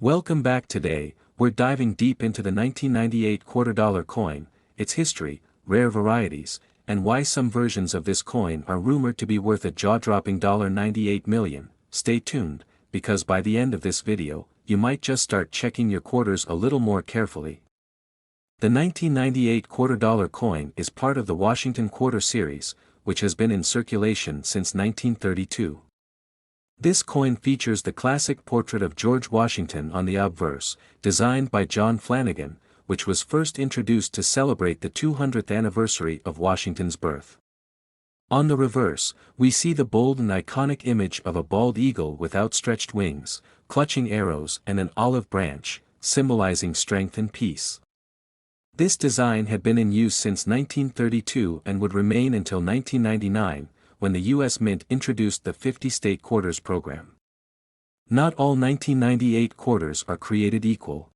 Welcome back. Today, we're diving deep into the 1998 $quarter coin, its history, rare varieties, and why some versions of this coin are rumored to be worth a jaw-dropping $98 million. Stay tuned, because by the end of this video, you might just start checking your quarters a little more carefully. The 1998 $quarter coin is part of the Washington Quarter series, which has been in circulation since 1932. This coin features the classic portrait of George Washington on the obverse, designed by John Flanagan, which was first introduced to celebrate the 200th anniversary of Washington's birth. On the reverse, we see the bold and iconic image of a bald eagle with outstretched wings, clutching arrows and an olive branch, symbolizing strength and peace. This design had been in use since 1932 and would remain until 1999, when the U.S. Mint introduced the 50-state quarters program. Not all 1998 quarters are created equal.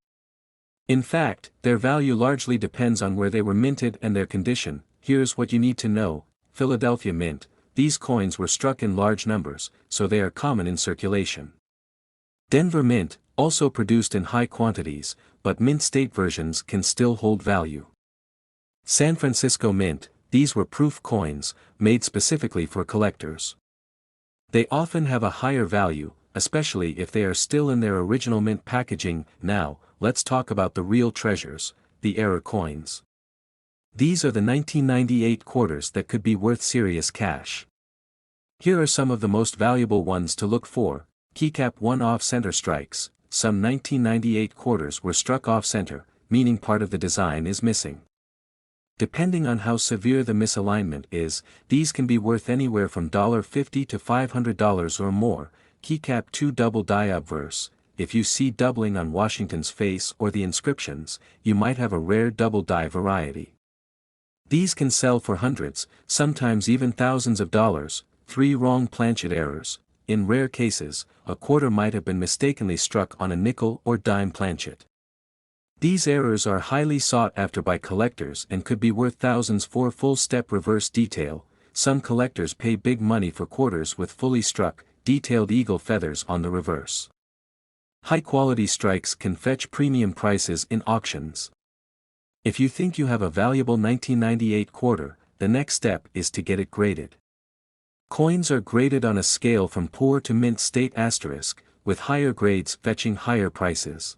In fact, their value largely depends on where they were minted and their condition. Here's what you need to know. Philadelphia Mint, these coins were struck in large numbers, so they are common in circulation. Denver Mint, also produced in high quantities, but mint state versions can still hold value. San Francisco Mint, these were proof coins, made specifically for collectors. They often have a higher value, especially if they are still in their original mint packaging. Now, let's talk about the real treasures, the error coins. These are the 1998 quarters that could be worth serious cash. Here are some of the most valuable ones to look for. Keycap 1 off-center strikes. Some 1998 quarters were struck off-center, meaning part of the design is missing. Depending on how severe the misalignment is, these can be worth anywhere from $50 to $500 or more. Keycap 2 double die obverse. If you see doubling on Washington's face or the inscriptions, you might have a rare double die variety. These can sell for hundreds, sometimes even thousands of dollars. 3 wrong planchet errors. In rare cases, a quarter might have been mistakenly struck on a nickel or dime planchet. These errors are highly sought after by collectors and could be worth thousands for full-step reverse detail. Some collectors pay big money for quarters with fully struck, detailed eagle feathers on the reverse. High-quality strikes can fetch premium prices in auctions. If you think you have a valuable 1998 quarter, the next step is to get it graded. Coins are graded on a scale from poor to mint state asterisk, with higher grades fetching higher prices.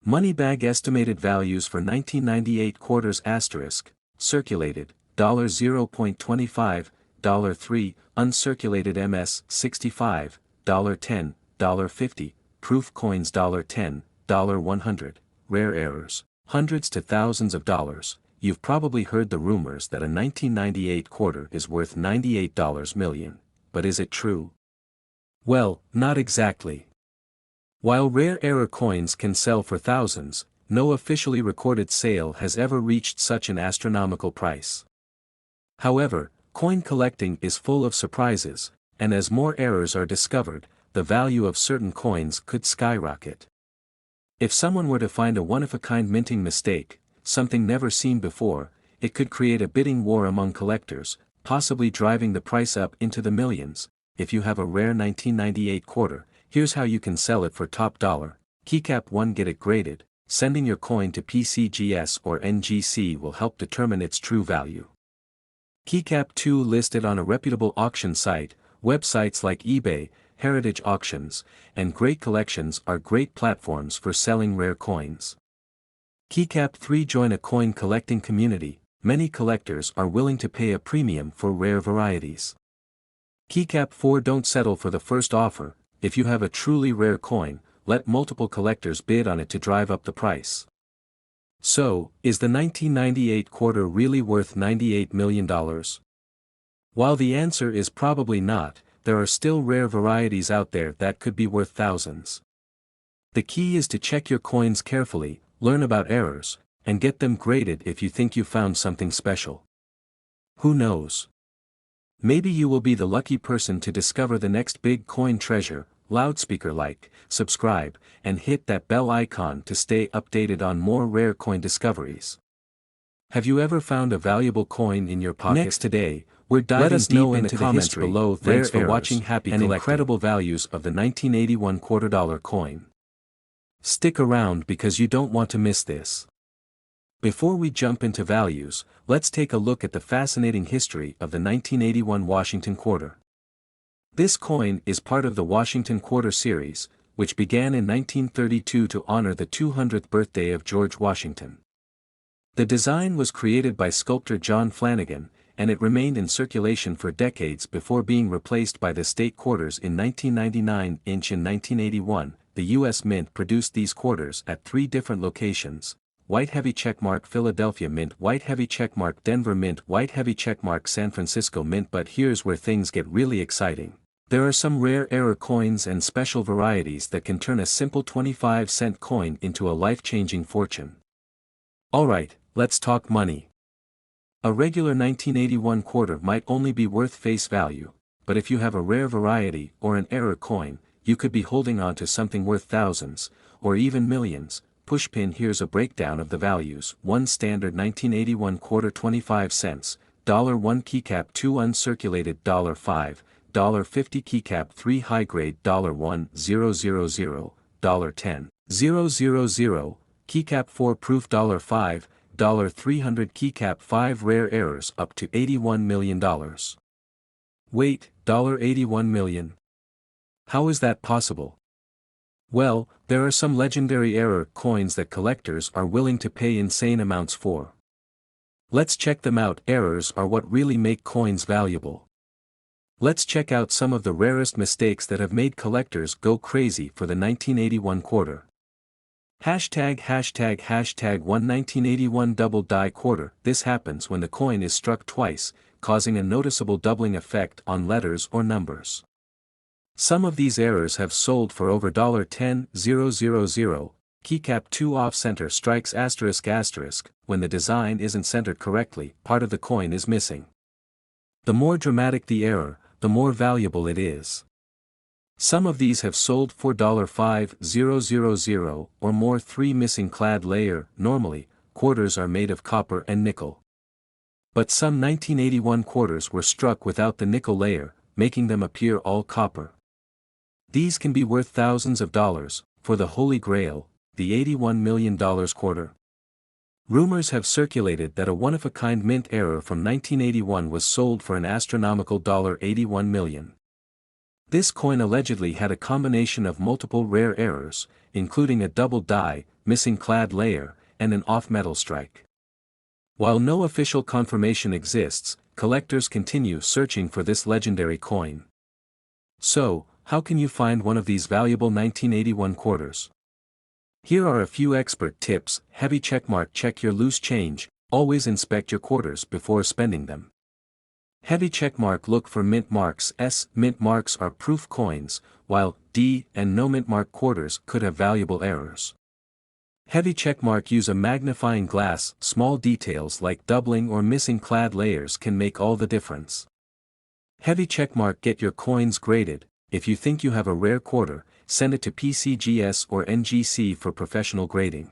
Moneybag estimated values for 1998 quarters asterisk, circulated, $0.25, $3, uncirculated MS 65, $10, $50, proof coins $10, $100, rare errors, hundreds to thousands of dollars. You've probably heard the rumors that a 1998 quarter is worth $98 million, but is it true? Well, not exactly. While rare error coins can sell for thousands, no officially recorded sale has ever reached such an astronomical price. However, coin collecting is full of surprises, and as more errors are discovered, the value of certain coins could skyrocket. If someone were to find a one-of-a-kind minting mistake, something never seen before, it could create a bidding war among collectors, possibly driving the price up into the millions. If you have a rare 1998 quarter, here's how you can sell it for top dollar. Keycap 1 get it graded. Sending your coin to PCGS or NGC will help determine its true value. Keycap 2 listed on a reputable auction site. Websites like eBay, Heritage Auctions, and Great Collections are great platforms for selling rare coins. Keycap 3 join a coin collecting community. Many collectors are willing to pay a premium for rare varieties. Keycap 4 don't settle for the first offer. If you have a truly rare coin, let multiple collectors bid on it to drive up the price. So, is the 1998 quarter really worth $98 million? While the answer is probably not, there are still rare varieties out there that could be worth thousands. The key is to check your coins carefully, learn about errors, and get them graded if you think you found something special. Who knows? Maybe you will be the lucky person to discover the next big coin treasure. Loudspeaker like, subscribe, and hit that bell icon to stay updated on more rare coin discoveries. Have you ever found a valuable coin in your pocket? Next today, we're diving deep into the history, below. Thanks for watching. Happy and collecting. Incredible values of the 1981 $quarter coin. Stick around because you don't want to miss this. Before we jump into values, let's take a look at the fascinating history of the 1981 Washington quarter. This coin is part of the Washington Quarter series, which began in 1932 to honor the 200th birthday of George Washington. The design was created by sculptor John Flanagan, and it remained in circulation for decades before being replaced by the state quarters in 1999. In 1981, the U.S. Mint produced these quarters at 3 different locations: White Heavy Checkmark Philadelphia Mint, White Heavy Checkmark Denver Mint, White Heavy Checkmark San Francisco Mint. But here's where things get really exciting. There are some rare error coins and special varieties that can turn a simple 25-cent coin into a life-changing fortune. Alright, let's talk money. A regular 1981 quarter might only be worth face value, but if you have a rare variety or an error coin, you could be holding on to something worth thousands, or even millions. Pushpin. Here's a breakdown of the values. 1 standard 1981 quarter 25 cents, $1 keycap. 2 uncirculated $5, $50 keycap. 3 high grade $1, 000, $10, 000, keycap. 4 proof $5, $300 keycap. 5 rare errors up to $81 million. Wait, $81 million? How is that possible? Well, there are some legendary error coins that collectors are willing to pay insane amounts for. Let's check them out. Errors are what really make coins valuable. Let's check out some of the rarest mistakes that have made collectors go crazy for the 1981 quarter. Hashtag 1 1981 double die quarter. This happens when the coin is struck twice, causing a noticeable doubling effect on letters or numbers. Some of these errors have sold for over $10,000, keycap. 2 off-center strikes ***, when the design isn't centered correctly, part of the coin is missing. The more dramatic the error, the more valuable it is. Some of these have sold for $5,000 or more. 3 missing clad layer. Normally, quarters are made of copper and nickel. But some 1981 quarters were struck without the nickel layer, making them appear all copper. These can be worth thousands of dollars. For the Holy Grail, the $81 million quarter. Rumors have circulated that a one-of-a-kind mint error from 1981 was sold for an astronomical $81 million. This coin allegedly had a combination of multiple rare errors, including a double die, missing clad layer, and an off-metal strike. While no official confirmation exists, collectors continue searching for this legendary coin. So, how can you find one of these valuable 1981 quarters? Here are a few expert tips. Heavy checkmark. Check your loose change. Always inspect your quarters before spending them. Heavy checkmark. Look for mint marks. Mint marks are proof coins, while D and no mint mark quarters could have valuable errors. Heavy checkmark. Use a magnifying glass. Small details like doubling or missing clad layers can make all the difference. Heavy checkmark. Get your coins graded. If you think you have a rare quarter, send it to PCGS or NGC for professional grading.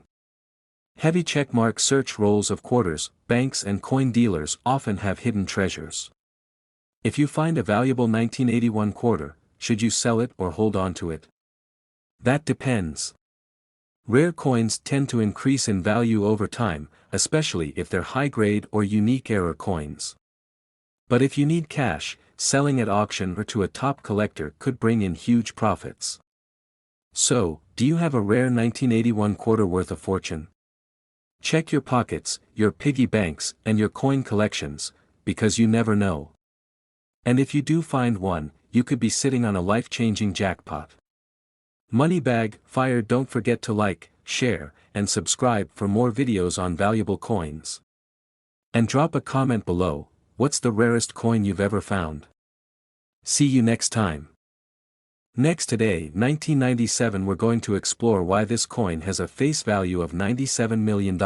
Heavy checkmark. Search rolls of quarters. Banks and coin dealers often have hidden treasures. If you find a valuable 1981 quarter, should you sell it or hold on to it? That depends. Rare coins tend to increase in value over time, especially if they're high-grade or unique error coins. But if you need cash, selling at auction or to a top collector could bring in huge profits. So, do you have a rare 1981 quarter worth a fortune? Check your pockets, your piggy banks, and your coin collections, because you never know. And if you do find one, you could be sitting on a life-changing jackpot. Moneybag Fire. Don't forget to like, share, and subscribe for more videos on valuable coins. And drop a comment below. What's the rarest coin you've ever found? See you next time. Next today, 1997, we're going to explore why this coin has a face value of $97 million.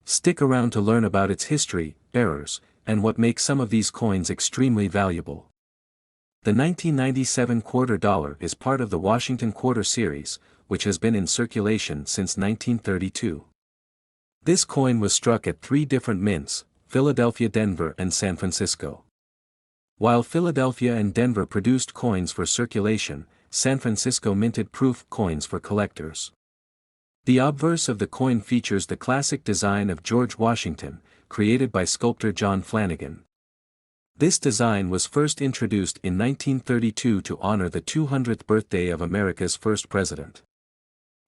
Stick around to learn about its history, errors, and what makes some of these coins extremely valuable. The 1997 quarter dollar is part of the Washington Quarter series, which has been in circulation since 1932. This coin was struck at 3 different mints: Philadelphia, Denver, and San Francisco. While Philadelphia and Denver produced coins for circulation, San Francisco minted proof coins for collectors. The obverse of the coin features the classic design of George Washington, created by sculptor John Flanagan. This design was first introduced in 1932 to honor the 200th birthday of America's first president.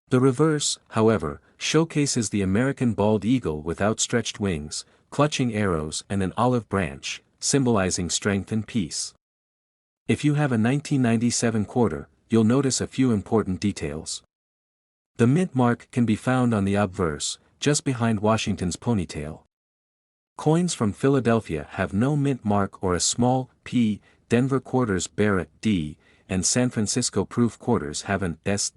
The reverse, however, showcases the American bald eagle with outstretched wings, clutching arrows and an olive branch, symbolizing strength and peace. If you have a 1997 quarter, you'll notice a few important details. The mint mark can be found on the obverse, just behind Washington's ponytail. Coins from Philadelphia have no mint mark or a small P, Denver quarters bear a D, and San Francisco proof quarters have an S.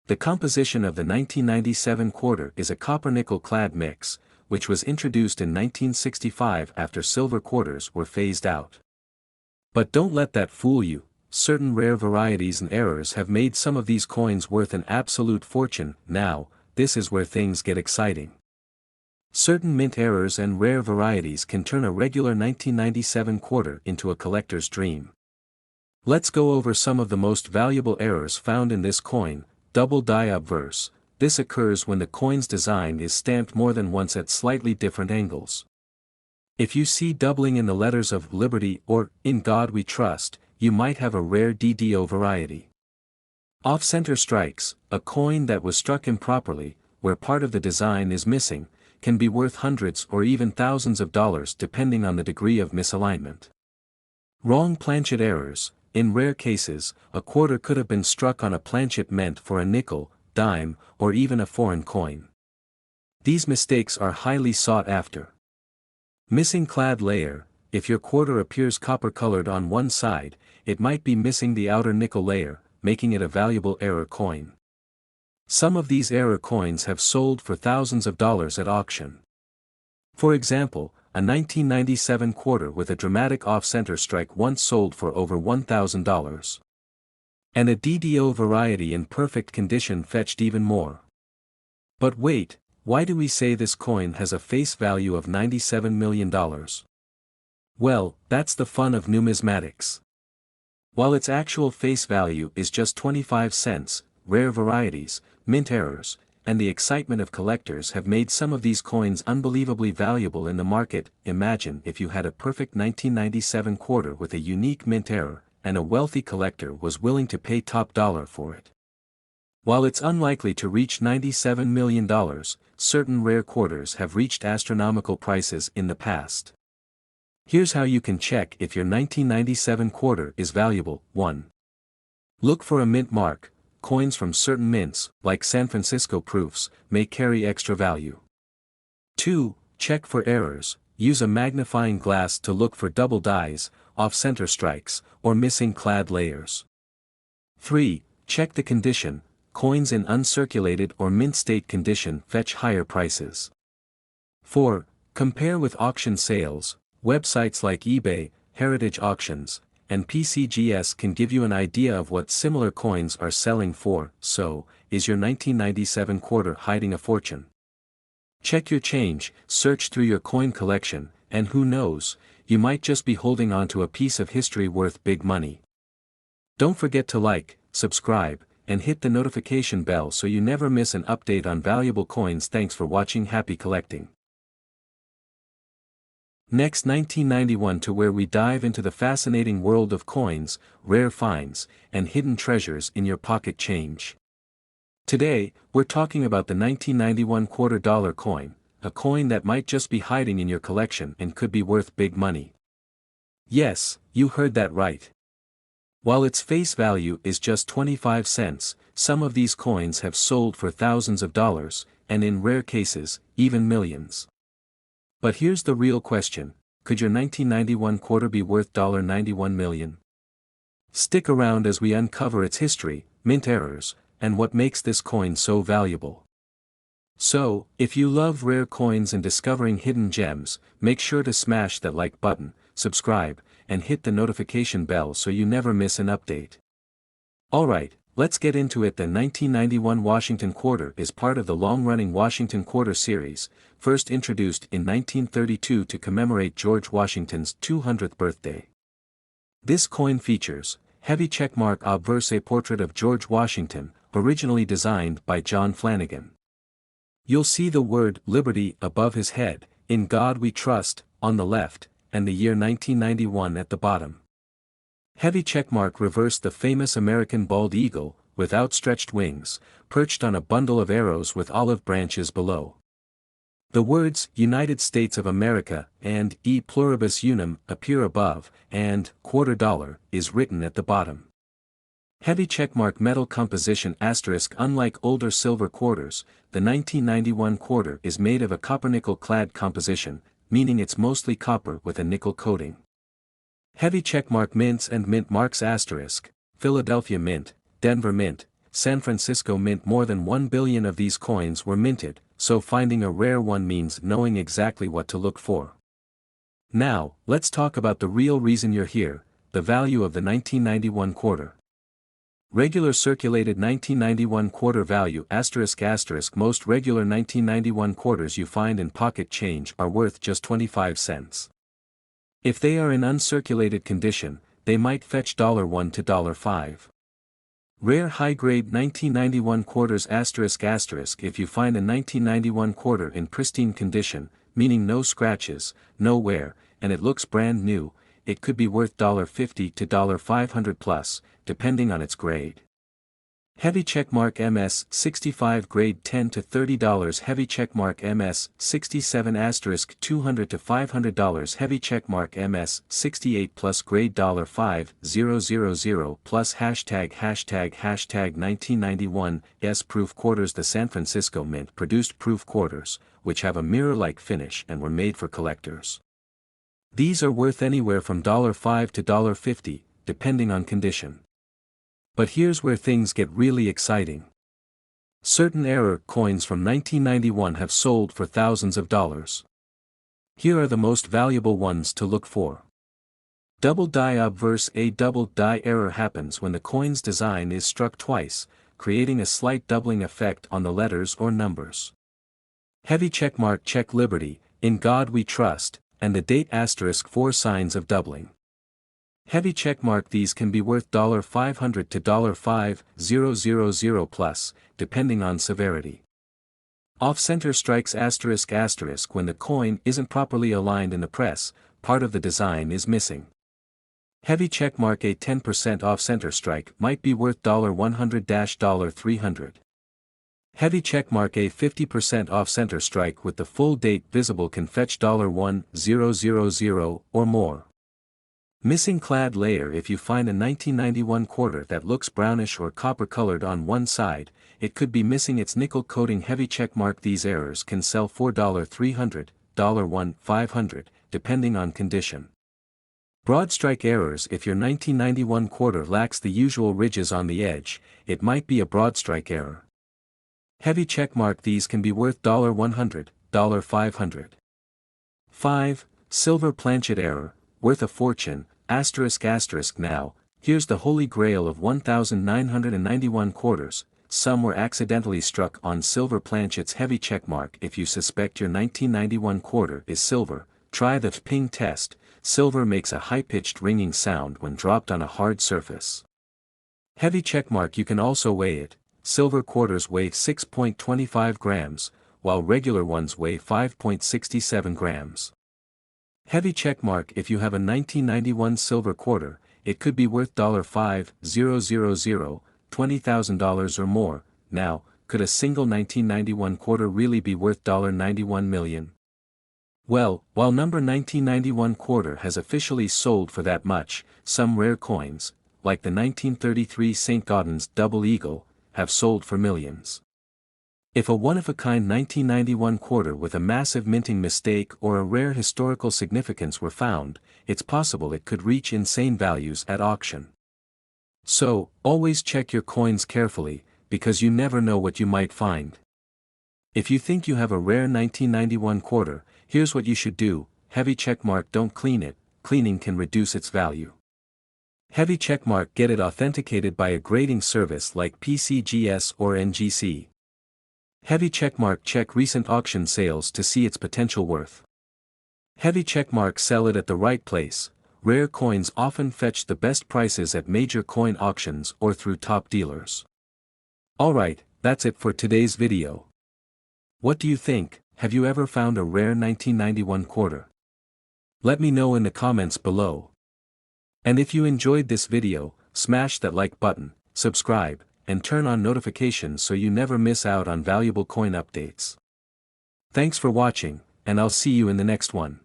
The composition of the 1997 quarter is a copper-nickel clad mix, which was introduced in 1965 after silver quarters were phased out. But don't let that fool you, certain rare varieties and errors have made some of these coins worth an absolute fortune. Now, this is where things get exciting. Certain mint errors and rare varieties can turn a regular 1997 quarter into a collector's dream. Let's go over some of the most valuable errors found in this coin. Double die obverse. This occurs when the coin's design is stamped more than once at slightly different angles. If you see doubling in the letters of Liberty or In God We Trust, you might have a rare DDO variety. Off-center strikes, a coin that was struck improperly, where part of the design is missing, can be worth hundreds or even thousands of dollars depending on the degree of misalignment. Wrong planchet errors. In rare cases, a quarter could have been struck on a planchet meant for a nickel, dime, or even a foreign coin. These mistakes are highly sought after. Missing clad layer. If your quarter appears copper-colored on one side, it might be missing the outer nickel layer, making it a valuable error coin. Some of these error coins have sold for thousands of dollars at auction. For example, a 1997 quarter with a dramatic off-center strike once sold for over $1,000. And a DDO variety in perfect condition fetched even more. But wait, why do we say this coin has a face value of $97 million? Well, that's the fun of numismatics. While its actual face value is just 25 cents, rare varieties, mint errors, and the excitement of collectors have made some of these coins unbelievably valuable in the market. Imagine if you had a perfect 1997 quarter with a unique mint error, and a wealthy collector was willing to pay top dollar for it. While it's unlikely to reach $97 million, certain rare quarters have reached astronomical prices in the past. Here's how you can check if your 1997 quarter is valuable. 1. Look for a mint mark. Coins from certain mints, like San Francisco proofs, may carry extra value. 2. Check for errors. Use a magnifying glass to look for double dies, off-center strikes, or missing clad layers. 3. Check the condition. Coins in uncirculated or mint state condition fetch higher prices. 4. Compare with auction sales. Websites like eBay, Heritage Auctions, and PCGS can give you an idea of what similar coins are selling for. So, is your 1997 quarter hiding a fortune? Check your change, search through your coin collection, and who knows, you might just be holding on to a piece of history worth big money. Don't forget to like, subscribe, and hit the notification bell so you never miss an update on valuable coins. Thanks for watching. Happy collecting. Next, 1991, to where we dive into the fascinating world of coins, rare finds, and hidden treasures in your pocket change. Today, we're talking about the 1991 $quarter coin, a coin that might just be hiding in your collection and could be worth big money. Yes, you heard that right. While its face value is just 25 cents, some of these coins have sold for thousands of dollars, and in rare cases, even millions. But here's the real question: could your 1991 quarter be worth $91 million? Stick around as we uncover its history, mint errors, and what makes this coin so valuable. So, if you love rare coins and discovering hidden gems, make sure to smash that like button, subscribe, and hit the notification bell so you never miss an update. Alright, let's get into it. The 1991 Washington quarter is part of the long-running Washington quarter series, first introduced in 1932 to commemorate George Washington's 200th birthday. This coin features heavy checkmark obverse a portrait of George Washington, originally designed by John Flanagan. You'll see the word Liberty above his head, In God We Trust, on the left, and the year 1991 at the bottom. Heavy checkmark reversed the famous American bald eagle, with outstretched wings, perched on a bundle of arrows with olive branches below. The words United States of America and E pluribus unum appear above, and $quarter is written at the bottom. Heavy checkmark metal composition asterisk. Unlike older silver quarters, the 1991 quarter is made of a copper-nickel clad composition, meaning it's mostly copper with a nickel coating. Heavy checkmark mints and mint marks asterisk. Philadelphia Mint, Denver Mint, San Francisco Mint. More than 1 billion of these coins were minted, so finding a rare one means knowing exactly what to look for. Now, let's talk about the real reason you're here, the value of the 1991 quarter. Regular circulated 1991 quarter value asterisk asterisk. Most regular 1991 quarters you find in pocket change are worth just 25 cents. If they are in uncirculated condition, they might fetch $1 to $5. Rare high-grade 1991 quarters asterisk asterisk. If you find a 1991 quarter in pristine condition, meaning no scratches, no wear, and it looks brand new, it could be worth $50 to $500 plus, depending on its grade. Heavy checkmark MS 65 grade $10 to $30. Heavy checkmark MS 67 asterisk $200 to $500. Heavy checkmark MS 68 plus grade $5,000 plus hashtag 1991 S proof quarters. The San Francisco Mint produced proof quarters, which have a mirror-like finish and were made for collectors. These are worth anywhere from $5 to $50, depending on condition. But here's where things get really exciting. Certain error coins from 1991 have sold for thousands of dollars. Here are the most valuable ones to look for. Double die obverse. A double die error happens when the coin's design is struck twice, creating a slight doubling effect on the letters or numbers. Heavy checkmark check Liberty, In God We Trust, and the date asterisk 4 signs of doubling. Heavy checkmark. These can be worth $500 to $5,000 plus, depending on severity. Off-center strikes asterisk asterisk. When the coin isn't properly aligned in the press, part of the design is missing. Heavy checkmark. A 10% off-center strike might be worth $100 to $300. Heavy checkmark. A 50% off-center strike with the full date visible can fetch $1,000 or more. Missing clad layer. If you find a 1991 quarter that looks brownish or copper-colored on one side, it could be missing its nickel coating. Heavy checkmark. These errors can sell for $300, $500, depending on condition. Broad strike errors. If your 1991 quarter lacks the usual ridges on the edge, it might be a broad strike error. Heavy checkmark. These can be worth $100, $500. 5. Silver planchet error, worth a fortune, asterisk asterisk. Now, here's the holy grail of 1991 quarters. Some were accidentally struck on silver planchets. Heavy checkmark. If you suspect your 1991 quarter is silver, try the ping test. Silver makes a high-pitched ringing sound when dropped on a hard surface. Heavy checkmark. You can also weigh it. Silver quarters weigh 6.25 grams, while regular ones weigh 5.67 grams. Heavy checkmark. If you have a 1991 silver quarter, it could be worth $5,000, $20,000 or more. Now, could a single 1991 quarter really be worth $91 million? Well, while number 1991 quarter has officially sold for that much, some rare coins, like the 1933 St. Gaudens Double Eagle, have sold for millions. If a one-of-a-kind 1991 quarter with a massive minting mistake or a rare historical significance were found, it's possible it could reach insane values at auction. So, always check your coins carefully, because you never know what you might find. If you think you have a rare 1991 quarter, here's what you should do. Heavy checkmark. Don't clean it, cleaning can reduce its value. Heavy checkmark. Get it authenticated by a grading service like PCGS or NGC. Heavy checkmark. Check recent auction sales to see its potential worth. Heavy checkmark. Sell it at the right place, rare coins often fetch the best prices at major coin auctions or through top dealers. Alright, that's it for today's video. What do you think? Have you ever found a rare 1991 quarter? Let me know in the comments below. And if you enjoyed this video, smash that like button, subscribe, and turn on notifications so you never miss out on valuable coin updates. Thanks for watching, and I'll see you in the next one.